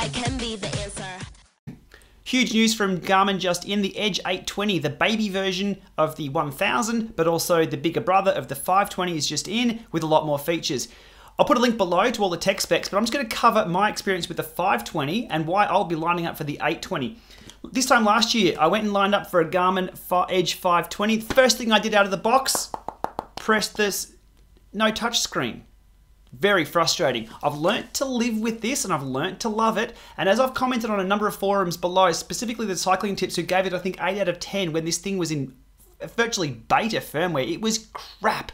I can be the answer. Huge news from Garmin just in: the Edge 820, the baby version of the 1000, but also the bigger brother of the 520 is just in with a lot more features. I'll put a link below to all the tech specs, but I'm just going to cover my experience with the 520 and why I'll be lining up for the 820. This time last year, I went and lined up for a Garmin Edge 520. The first thing I did out of the box, press this no touch screen. Very frustrating. I've learnt to live with this and I've learnt to love it. And as I've commented on a number of forums below, specifically the Cycling Tips, who gave it, I think, 8 out of 10 when this thing was in virtually beta firmware. It was crap.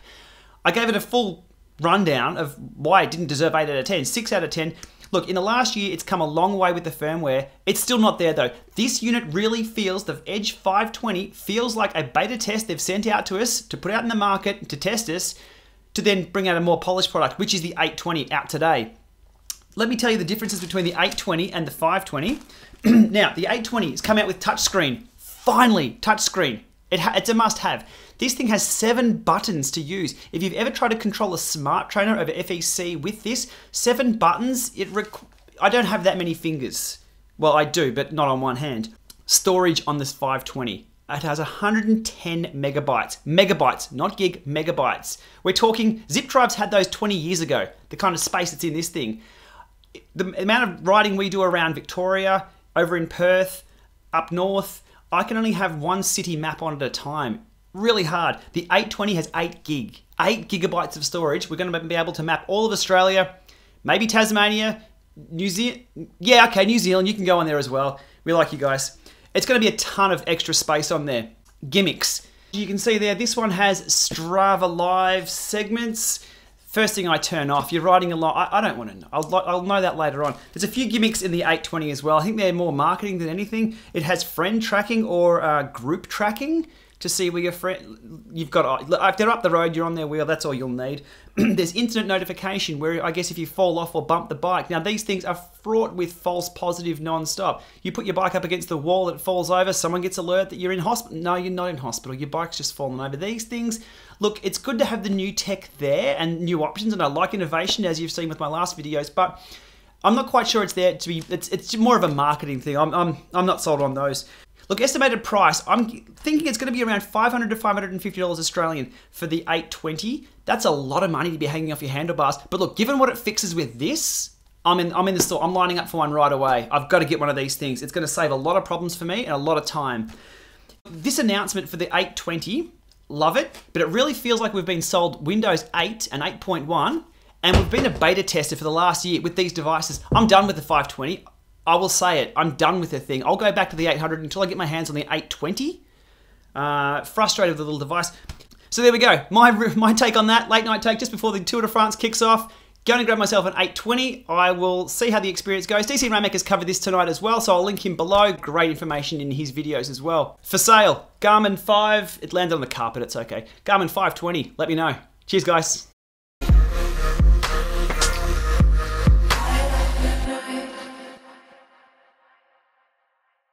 I gave it a full rundown of why it didn't deserve 8 out of 10. 6 out of 10. Look, in the last year, it's come a long way with the firmware. It's still not there though. This unit really feels, the Edge 520 feels like a beta test they've sent out to us to put out in the market to test us, to then bring out a more polished product, which is the 820 out today. Let me tell you the differences between the 820 and the 520. Now, the 820 has come out with touchscreen. Finally, touchscreen. It's a must-have. This thing has 7 buttons to use. If you've ever tried to control a smart trainer over FEC with this, 7 buttons, I don't have that many fingers. Well, I do, but not on one hand. Storage on this 520. It has 110 megabytes. Megabytes, not gig, megabytes. We're talking, zip drives had those 20 years ago, the kind of space that's in this thing. The amount of riding we do around Victoria, over in Perth, up north, I can only have one city map on at a time. Really hard. The 820 has 8 gig, 8 gigabytes of storage. We're going to be able to map all of Australia, maybe Tasmania, New Zealand. Yeah, okay, New Zealand, you can go on there as well. We like you guys. It's going to be a ton of extra space on there. Gimmicks. You can see there, this one has Strava Live segments. First thing I turn off, you're riding along. I don't want to know. I'll know that later on. There's a few gimmicks in the 820 as well. I think they're more marketing than anything. It has friend tracking or group tracking to see where your friend, you've got, if they're up the road, you're on their wheel, that's all you'll need. There's instant notification where I guess if you fall off or bump the bike. Now these things are fraught with false positive non-stop. You put your bike up against the wall, it falls over, someone gets alert that you're in hospital. No, you're not in hospital, your bike's just fallen over. These things, look, it's good to have the new tech there and new options, and I like innovation as you've seen with my last videos, but I'm not quite sure it's there to be, it's more of a marketing thing. I'm not sold on those. Look, estimated price, I'm thinking it's going to be around $500 to $550 Australian for the 820. That's a lot of money to be hanging off your handlebars. But look, given what it fixes with this, I'm in the store. I'm lining up for one right away. I've got to get one of these things. It's going to save a lot of problems for me and a lot of time. This announcement for the 820, love it, but it really feels like we've been sold Windows 8 and 8.1, and we've been a beta tester for the last year with these devices. I'm done with the 520. I will say it, I'm done with the thing. I'll go back to the 800 until I get my hands on the 820. Frustrated with the little device. So there we go, my take on that, late night take just before the Tour de France kicks off. Going to grab myself an 820. I will see how the experience goes. DC Rainmaker's covered this tonight as well, so I'll link him below. Great information in his videos as well. For sale, Garmin 5, it landed on the carpet, it's okay. Garmin 520, let me know. Cheers guys.